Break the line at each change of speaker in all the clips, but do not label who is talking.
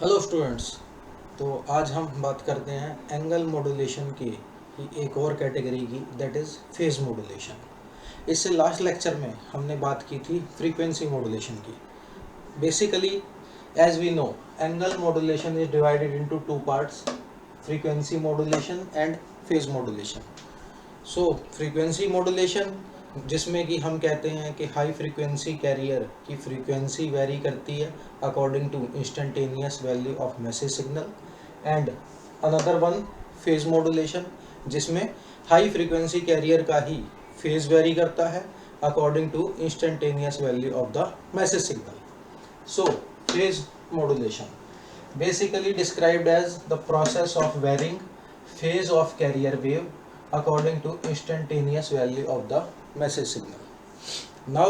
Hello students. तो आज हम बात करते हैं एंगल मॉड्यूलेशन की एक और कैटेगरी की, दैट इज़ फेज मॉड्यूलेशन। इससे लास्ट लेक्चर में हमने बात की थी फ्रीक्वेंसी मॉड्यूलेशन की। Basically as we know, angle modulation is divided into two parts, frequency modulation and phase modulation. So frequency modulation, जिसमें कि हम कहते हैं कि हाई फ्रीक्वेंसी कैरियर की फ्रीक्वेंसी वेरी करती है according to instantaneous value of message signal, and another one phase modulation, जिसमें हाई फ्रीक्वेंसी कैरियर का ही फेज वेरी करता है according to instantaneous value of the message signal. So phase modulation basically described as the process of varying phase of carrier wave according to instantaneous value of the message signal. Now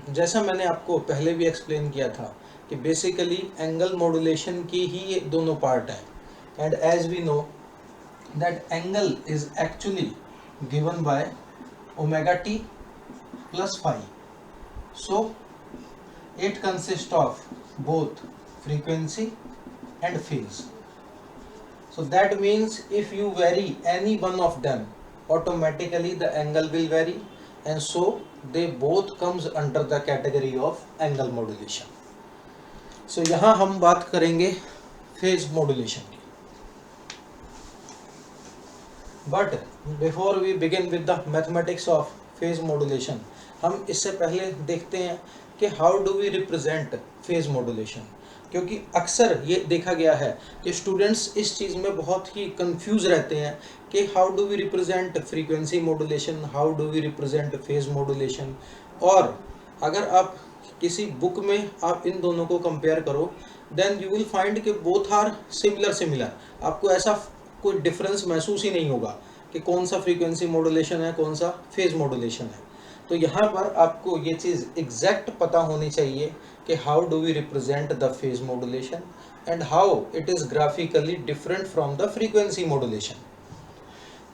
जैसा मैंने आपको पहले भी explain किया था कि basically angle modulation की ही ये दोनों पार्ट हैं, and as we know that angle is actually given by omega t plus phi. So it consists of both frequency and phase. So that means if you vary any one of them, automatically the angle will vary, and so they both comes under the category of angle modulation. So यहाँ हम बात करेंगे phase modulation की. But before we begin with the mathematics of phase modulation, हम इससे पहले देखते हैं कि how do we represent phase modulation, क्योंकि अक्सर ये देखा गया है कि स्टूडेंट्स इस चीज़ में बहुत ही कंफ्यूज रहते हैं कि how do we represent frequency modulation, how do we represent phase modulation. और अगर आप किसी बुक में आप इन दोनों को कंपेयर करो, देन यू विल फाइंड कि बोथ आर सिमिलर. आपको ऐसा कोई डिफरेंस महसूस ही नहीं होगा कि कौन सा फ्रीक्वेंसी मॉड्यूलेशन है, कौन सा फेज मॉड्यूलेशन है. तो यहाँ पर आपको ये चीज़ एग्जैक्ट पता होनी चाहिए कि how do we represent the phase modulation and how it is graphically different from the frequency modulation.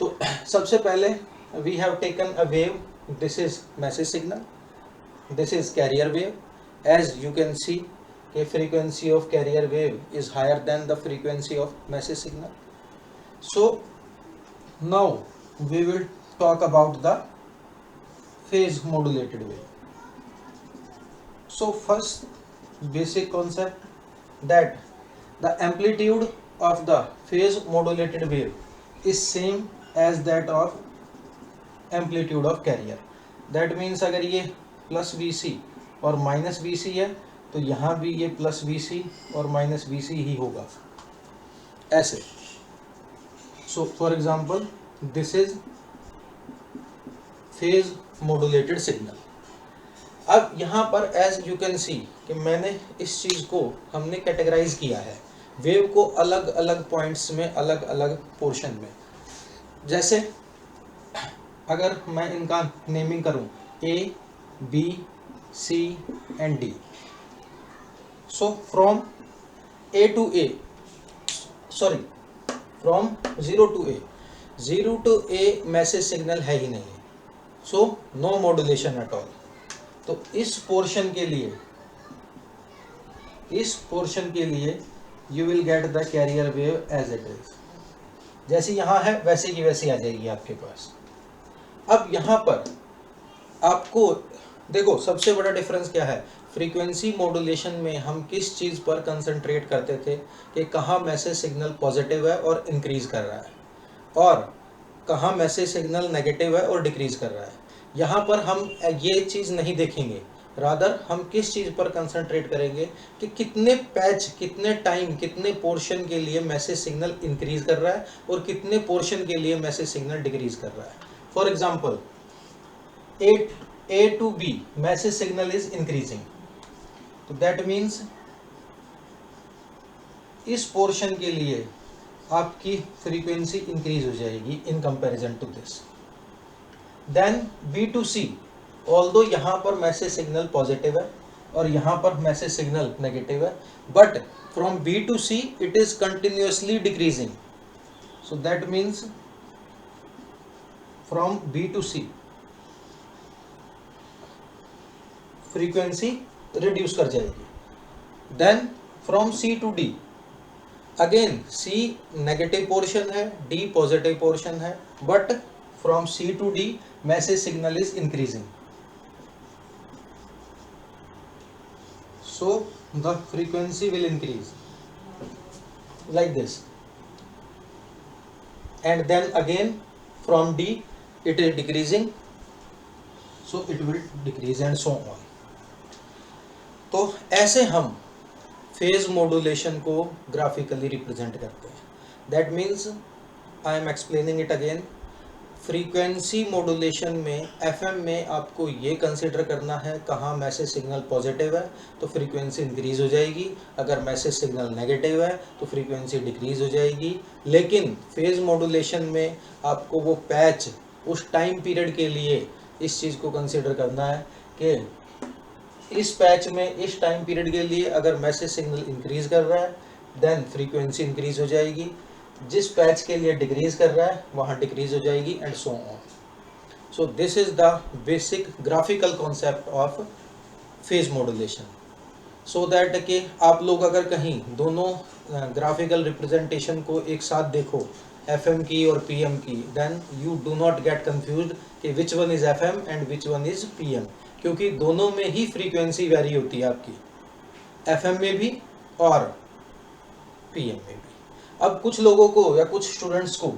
तो सबसे पहले we have taken a wave, this is message signal, this is carrier wave. As you can see कि frequency of carrier wave is higher than the frequency of message signal. So now we will talk about the phase modulated wave. So first basic concept, that the amplitude of the phase modulated wave is same as that of amplitude of carrier. That means अगर ये plus VC और minus VC है तो यहाँ भी ये plus VC और minus VC ही होगा, ऐसे. So for example this is phase modulated signal. अब यहाँ पर एज यू कैन सी कि मैंने इस चीज़ को हमने कैटेगराइज किया है वेव को अलग अलग पॉइंट्स में, अलग अलग पोर्शन में. जैसे अगर मैं इनका नेमिंग करूँ A, B, C and D. So from A to A, sorry from zero to A message signal है ही नहीं, so no modulation at all. तो इस पोर्शन के लिए you will get the carrier wave as it is. जैसे यहाँ है वैसे की वैसे आ जाएगी आपके पास. अब यहाँ पर आपको देखो सबसे बड़ा डिफरेंस क्या है. फ्रीक्वेंसी मॉड्यूलेशन में हम किस चीज़ पर कंसंट्रेट करते थे कि कहाँ मैसेज सिग्नल पॉजिटिव है और इंक्रीज कर रहा है, और कहाँ मैसेज सिग्नल नेगेटिव है और डिक्रीज कर रहा है. यहाँ पर हम ये चीज़ नहीं देखेंगे, रादर हम किस चीज़ पर कंसंट्रेट करेंगे कि कितने पैच, कितने टाइम, कितने पोर्शन के लिए मैसेज सिग्नल इंक्रीज कर रहा है और कितने पोर्शन के लिए मैसेज सिग्नल डिक्रीज कर रहा है. For example A to B message signal is increasing, तो दैट मीन्स इस पोर्शन के लिए आपकी फ्रीक्वेंसी इंक्रीज हो जाएगी in comparison to this. Then B to C, although यहाँ पर मैसेज सिग्नल पॉजिटिव है और यहाँ पर मैसेज सिग्नल नेगेटिव है, but from B to C it is continuously decreasing. So that means from B to C frequency reduce कर जाएगी. Then from C to D again C negative portion है, D positive portion है, but from C to D message signal is increasing, so the frequency will increase like this, and then again from D it is decreasing, so it will decrease and so on. तो ऐसे हम phase modulation को graphically represent करते हैं. That means I am explaining it again. Frequency modulation में FM में आपको ये कंसिडर करना है कहाँ मैसेज सिग्नल पॉजिटिव है तो फ्रीक्वेंसी इंक्रीज हो जाएगी, अगर मैसेज सिग्नल नेगेटिव है तो फ्रीक्वेंसी डिक्रीज हो जाएगी. लेकिन फेज मॉड्यूलेशन में आपको वो पैच उस टाइम पीरियड के लिए इस चीज़ को कंसिडर करना है कि इस पैच में इस टाइम पीरियड के लिए अगर मैसेज सिग्नल इंक्रीज कर रहा है देन फ्रीक्वेंसी इंक्रीज हो जाएगी, जिस पैच के लिए डिक्रीज कर रहा है वहाँ डिक्रीज हो जाएगी, and so on. So this is the basic graphical concept of phase modulation. So that कि आप लोग अगर कहीं दोनों ग्राफिकल रिप्रेजेंटेशन को एक साथ देखो एफएम की और पीएम की, then you do not get confused कि which one is FM and which one is PM, क्योंकि दोनों में ही फ्रीक्वेंसी वेरी होती है आपकी, एफएम में भी और पीएम में भी. अब कुछ लोगों को या कुछ स्टूडेंट्स को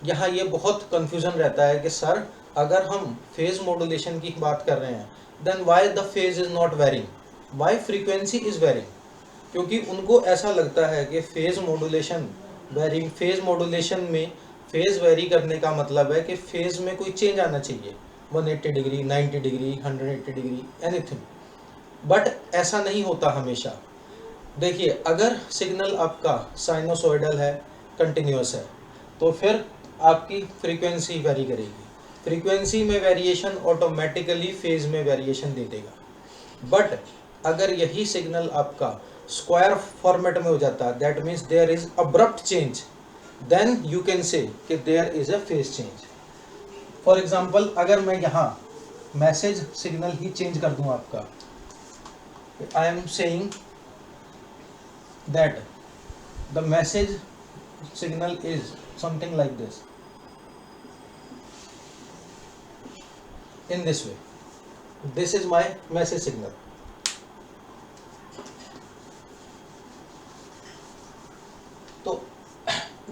यहाँ ये बहुत कन्फ्यूज़न रहता है कि सर अगर हम फेज मॉड्यूलेशन की बात कर रहे हैं then why the phase is not varying, why frequency is varying. क्योंकि उनको ऐसा लगता है कि phase modulation varying, phase modulation में फेज वेरी करने का मतलब है कि फेज में कोई चेंज आना चाहिए, 180 degree, 90 degree, 180 degree, anything. But ऐसा नहीं होता हमेशा. देखिए अगर सिग्नल आपका साइनोसॉइडल है, कंटिन्यूस है, तो फिर आपकी फ्रीक्वेंसी वेरी करेगी. फ्रीक्वेंसी में वेरिएशन ऑटोमेटिकली फेज में वेरिएशन दे देगा. बट अगर यही सिग्नल आपका स्क्वायर फॉर्मेट में हो जाता है, that means there is abrupt change, then you can say कि there is a phase change. For example अगर मैं यहाँ मैसेज सिग्नल ही चेंज कर दूँ आपका, I am saying that the message signal is something like this, in this way, this is my message signal. तो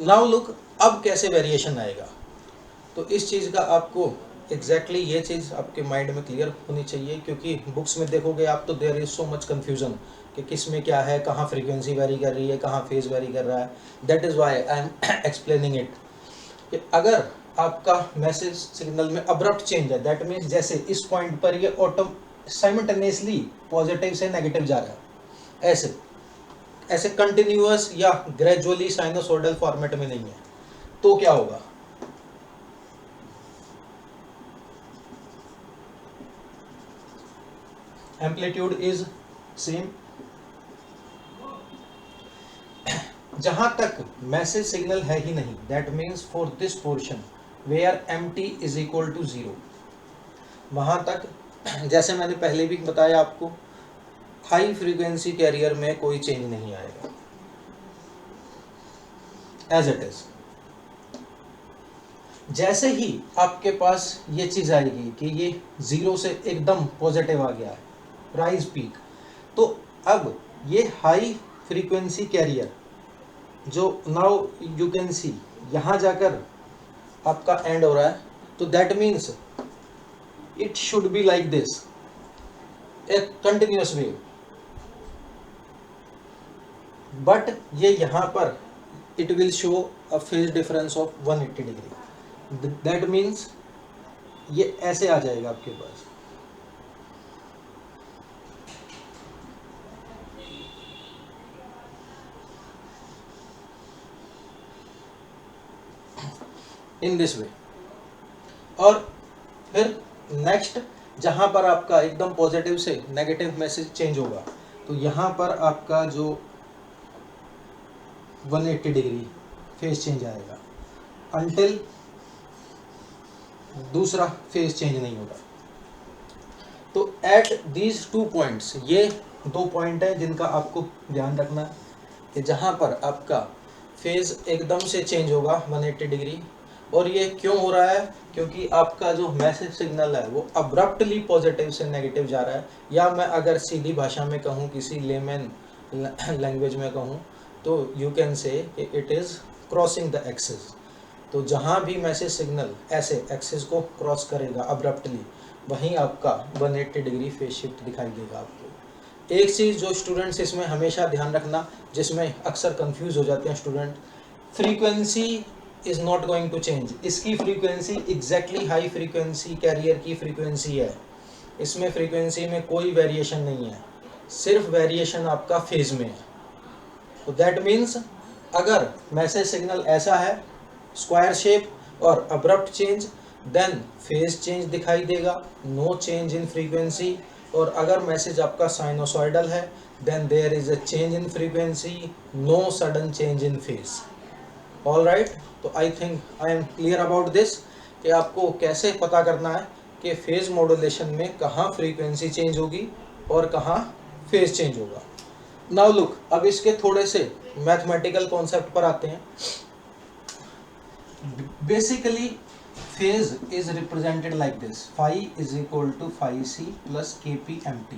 now look अब कैसे variation आएगा, तो इस चीज़ का आपको एग्जैक्टली ये चीज़ आपके माइंड में क्लियर होनी चाहिए, क्योंकि बुक्स में देखोगे आप तो there is so much confusion कि किस में क्या है, कहाँ फ्रीक्वेंसी वेरी कर रही है, कहाँ फेज वेरी कर रहा है. That is why I am explaining it कि अगर आपका मैसेज सिग्नल में अब्रप्ट चेंज है, दैट मीन्स जैसे इस पॉइंट पर ये ऑटो साइमल्टेनियसली पॉजिटिव से नेगेटिव जा रहा है, ऐसे ऐसे कंटिन्यूअस या ग्रेजुअली साइनोसॉइडल फॉर्मेट में नहीं है, तो क्या होगा, एम्पलीट्यूड इज सेम. जहां तक मैसेज सिग्नल है ही नहीं, that means for this portion where m t is equal to 0, वहां तक जैसे मैंने पहले भी बताया आपको हाई फ्रीक्वेंसी कैरियर में कोई चेंज नहीं आएगा, एज इट इज. जैसे ही आपके पास ये चीज आएगी कि ये 0 से एकदम पॉजिटिव आ गया है, राइज पीक, तो अब ये हाई फ्रीक्वेंसी कैरियर जो नाउ यू कैन सी यहाँ जाकर आपका एंड हो रहा है, तो that means it should be like this, A continuous wave. But ये यहाँ पर it will show a phase difference of 180 degree. That means ये ऐसे आ जाएगा आपके पास. In this way. और फिर नेक्स्ट जहाँ पर आपका एकदम पॉजिटिव से नेगेटिव मैसेज चेंज होगा, तो यहाँ पर आपका जो 180 डिग्री फेज चेंज आएगा, अनटिल दूसरा फेज चेंज नहीं होगा. तो एट दीज 2 पॉइंट्स, ये 2 पॉइंट है जिनका आपको ध्यान रखना है कि जहाँ पर आपका फेज एकदम से चेंज होगा 180 डिग्री। और ये क्यों हो रहा है? क्योंकि आपका जो मैसेज सिग्नल है वो अब्रप्टली पॉजिटिव से नेगेटिव जा रहा है, या मैं अगर सीधी भाषा में कहूँ, किसी लेमन लैंग्वेज में कहूँ, तो यू कैन से it is crossing the axis. तो जहाँ भी मैसेज सिग्नल ऐसे एक्सिस को क्रॉस करेगा अब्रप्टली, वहीं आपका 180 डिग्री फेज शिफ्ट दिखाई देगा आपको। एक चीज़ जो स्टूडेंट्स इसमें हमेशा ध्यान रखना, जिसमें अक्सर कंफ्यूज हो जाते हैं student, frequency is not going to change. इसकी frequency exactly high frequency carrier की फ्रीक्वेंसी है, इसमें फ्रीक्वेंसी में कोई वेरिएशन नहीं है, सिर्फ वेरिएशन आपका फेज में है। तो दैट मीन्स अगर मैसेज सिग्नल ऐसा है स्क्वायर शेप और abrupt change, then phase change दिखाई देगा, नो चेंज इन फ्रीक्वेंसी। और अगर मैसेज आपका साइनोसॉइडल है, then there is a change in frequency, no sudden change in phase. All right, तो I think I am clear about this कि आपको कैसे पता करना है कि फेज मॉड्यूलेशन में कहाँ फ्रीक्वेंसी चेंज होगी और कहाँ फेज चेंज होगा। नाउ लुक, अब इसके थोड़े से मैथमेटिकल कॉन्सेप्ट पर आते हैं। Basically phase is represented like this, phi is equal to phi c plus kp mt।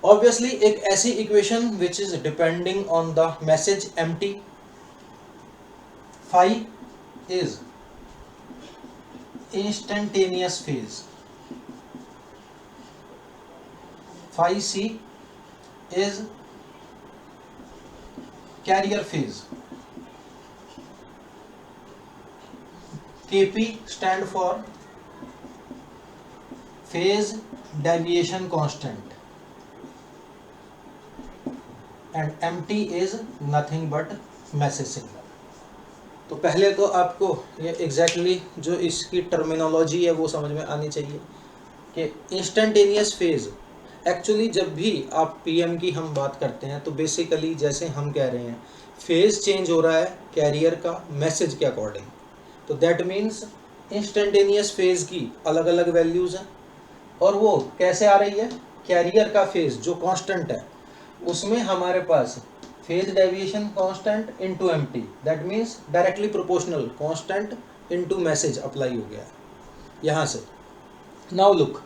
Obviously एक ऐसी equation which is depending on the message mt। phi is instantaneous phase, phi c is carrier phase, kp stand for phase deviation constant and mt is nothing but message signal। तो पहले तो आपको ये exactly जो इसकी terminology है वो समझ में आनी चाहिए कि इंस्टेंटेनियस फेज, एक्चुअली जब भी आप पीएम की हम बात करते हैं तो बेसिकली जैसे हम कह रहे हैं फेज चेंज हो रहा है कैरियर का मैसेज के अकॉर्डिंग, तो दैट मीन्स इंस्टेंटेनियस फेज की अलग अलग वैल्यूज़ हैं। और वो कैसे आ रही है? कैरियर का फेज जो कांस्टेंट है उसमें हमारे पास phase deviation constant into empty, that means directly proportional constant into message apply हो गया यहाँ से। नाउ लुक,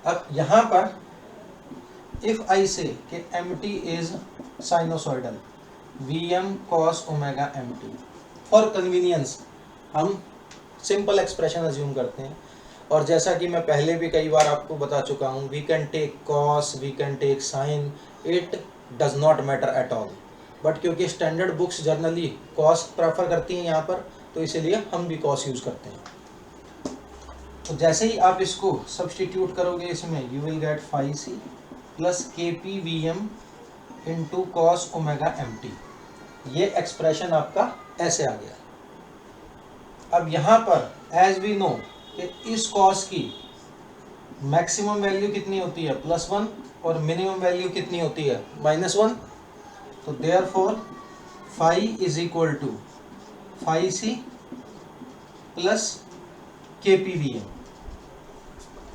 अब यहाँ पर इफ आई से कि empty is sinusoidal Vm cos omega mt, for convenience हम सिंपल एक्सप्रेशन अज्यूम करते हैं। और जैसा कि मैं पहले भी कई बार आपको बता चुका हूँ, we can take cos, we can take sine, it does not matter at all. But क्योंकि standard books generally cos prefer करती हैं यहाँ पर, तो इसीलिए हम भी कॉस यूज़ करते हैं। तो जैसे ही आप इसको सब्सटीट्यूट करोगे इसमें, you will get phi c plus K P V M into cos omega mt। ये एक्सप्रेशन आपका ऐसे आ गया। अब यहाँ पर एज वी नो कि इस कॉस की मैक्सिमम वैल्यू कितनी होती है +1 और मिनिमम वैल्यू कितनी होती है -1। तो therefore phi is equal to phi c plus kpvm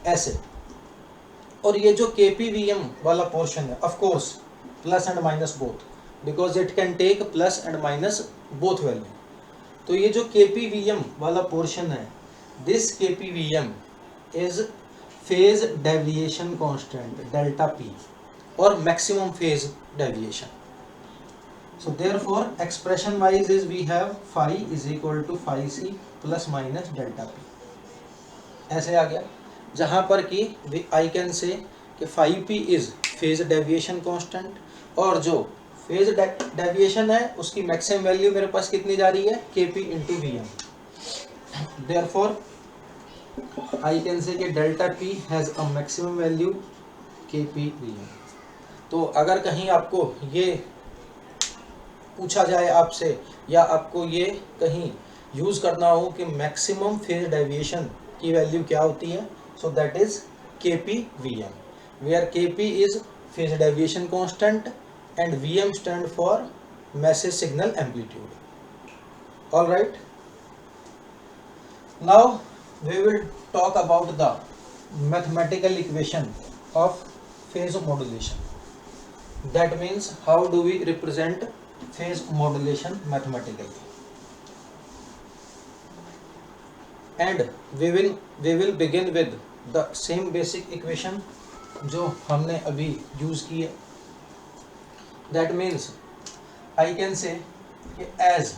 ऐसे। और ये जो kpvm वाला पोर्शन है, of course plus and minus both, because it can take plus and minus both value. तो ये जो kpvm वाला पोर्शन है, this kpvm is phase deviation constant delta p और maximum phase deviation. So therefore expression wise is we have phi is equal to phi c plus minus delta p ऐसे आ गया। जहाँ पर कि आई कैन से कि phi p is phase deviation constant, और जो फेज डेविएशन है उसकी मैक्सिमम वैल्यू मेरे पास कितनी जा रही है kp into V M. Therefore I can say कि delta p has a maximum value kp V M. तो अगर कहीं आपको ये पूछा जाए आपसे, या आपको ये कहीं यूज़ करना हो कि मैक्सिमम फेज डेविएशन की वैल्यू क्या होती है, so that is kp V M, where kp is phase deviation constant and Vm stand for message signal amplitude. All right. Now we will talk about the mathematical equation of phase modulation. That means how do we represent phase modulation mathematically, and we will begin with the same basic equation जो हमने अभी use की है. That means I can say as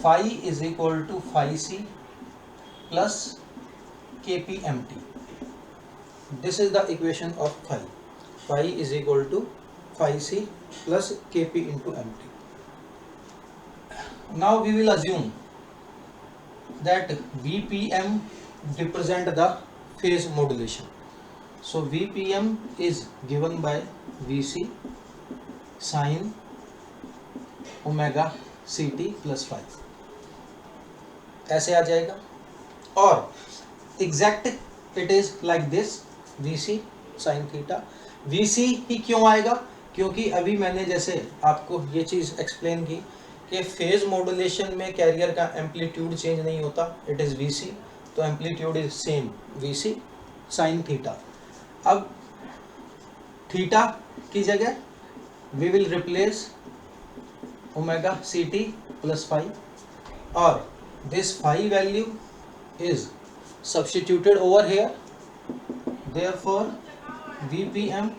phi is equal to phi c plus kpmt. This is the equation of phi. Phi is equal to phi c plus kp into mt. Now we will assume that Vpm represent the phase modulation. So Vpm is given by Vc sin omega ct plus phi. ऐसे आ जाएगा. और exact it is like this, Vc sin theta. Vc ही क्यों आएगा? क्योंकि अभी मैंने जैसे आपको ये चीज़ एक्सप्लेन की कि फेज मॉड्यूलेशन में कैरियर का एम्पलीट्यूड चेंज नहीं होता, इट इज़ Vc, तो amplitude is same Vc sin theta. अब थीटा की जगह we will replace omega ct plus phi, और this phi value is substituted over here. Therefore Vpm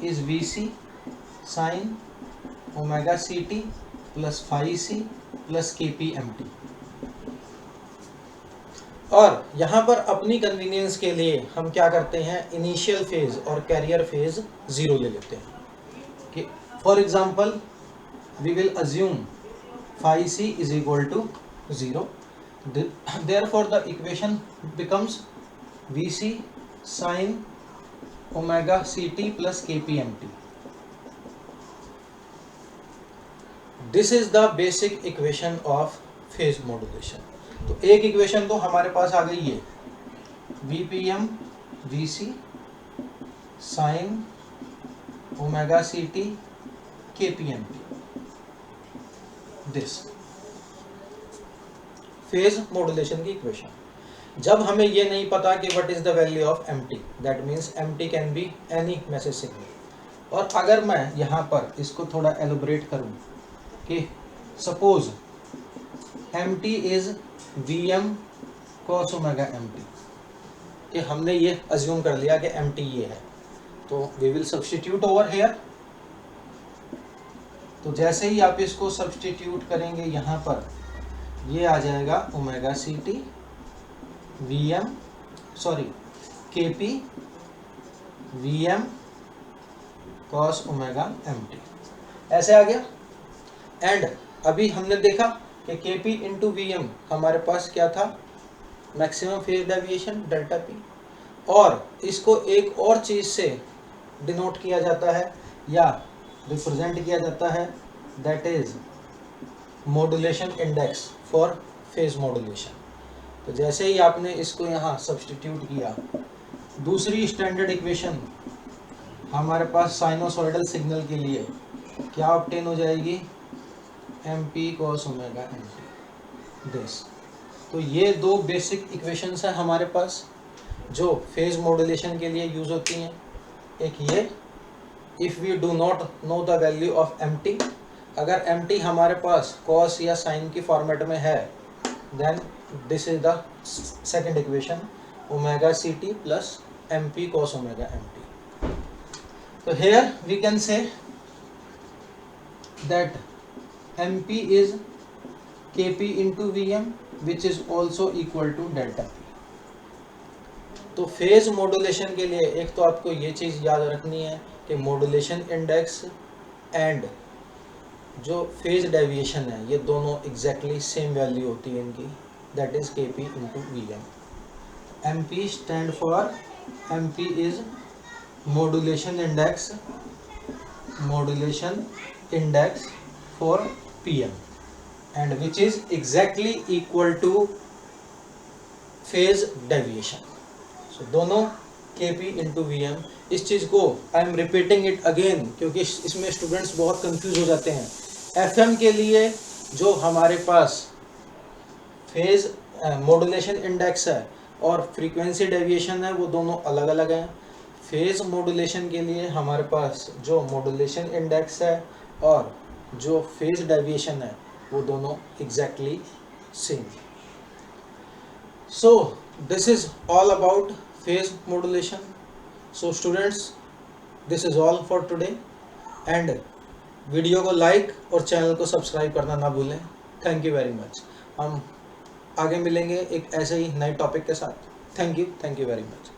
is Vc sin omega ct plus phi c plus kpmt. और यहाँ पर अपनी convenience के लिए हम क्या करते हैं, इनिशियल फेज और कैरियर फेज ज़ीरो ले लेते हैं. कि for example we will assume phi c is equal to 0. Therefore the equation becomes Vc sin omega ct plus kpmt. This is the basic equation of phase modulation. तो एक equation तो हमारे पास आ गई है, Vpm Vc sin omega ct kpmt. This phase modulation की equation. जब हमें ये नहीं पता कि what is the value of mt, that means mt can be any message signal. और अगर मैं यहाँ पर इसको थोड़ा एलोबरेट करूँ कि suppose mt is vm cos omega mt, कि हमने ये अज्यूम कर लिया कि mt ये है, तो we will substitute over here. तो जैसे ही आप इसको सब्स्टिट्यूट करेंगे यहाँ पर, ये आ जाएगा omega C T K P V M cos omega M T. ऐसे आ गया. एंड अभी हमने देखा कि के पी इंटू वी एम हमारे पास क्या था, maximum phase deviation delta P. और इसको एक और चीज़ से डिनोट किया जाता है या रिप्रेजेंट किया जाता है, that is modulation index for phase modulation. तो जैसे ही आपने इसको यहाँ सब्स्टिट्यूट किया, दूसरी स्टैंडर्ड इक्वेशन हमारे पास साइनोसॉइडल सिग्नल के लिए क्या ऑब्टेन हो जाएगी, M P cos omega M T. This. तो ये दो बेसिक इक्वेशंस हैं हमारे पास जो फेज मॉड्यूलेशन के लिए यूज़ होती हैं. एक ये, if we do not know the value of M T, अगर एम टी हमारे पास कॉस या साइन की फॉर्मेट में है, then this is the second equation, omega C T plus M P cos omega M T. तो here we can say that M P is K P into V M which is also equal to delta P. तो phase modulation के लिए एक तो आपको ये चीज़ याद रखनी है कि मॉड्यूलेशन इंडेक्स एंड जो फेज डेविएशन है ये दोनों एग्जैक्टली सेम वैल्यू होती है इनकी, that is K P into V M. M P stand for, M P is modulation index for P M and which is exactly equal two phase deviation. सो दोनों के P into V M. इस चीज़ को I am repeating it again क्योंकि इसमें students बहुत confuse हो जाते हैं. एफ एम के लिए जो हमारे पास फेज मॉड्यूलेशन इंडेक्स है और फ्रीक्वेंसी डेविएशन है वो दोनों अलग अलग हैं. फेज मॉड्यूलेशन के लिए हमारे पास जो मॉड्यूलेशन इंडेक्स है और जो फेज डेविएशन है वो दोनों exactly same. So this is all about phase modulation. So students, this is all for today, and video को लाइक और चैनल को सब्सक्राइब करना ना भूलें। Thank you very much. हम आगे मिलेंगे एक ऐसे ही नए टॉपिक के साथ। Thank you very much.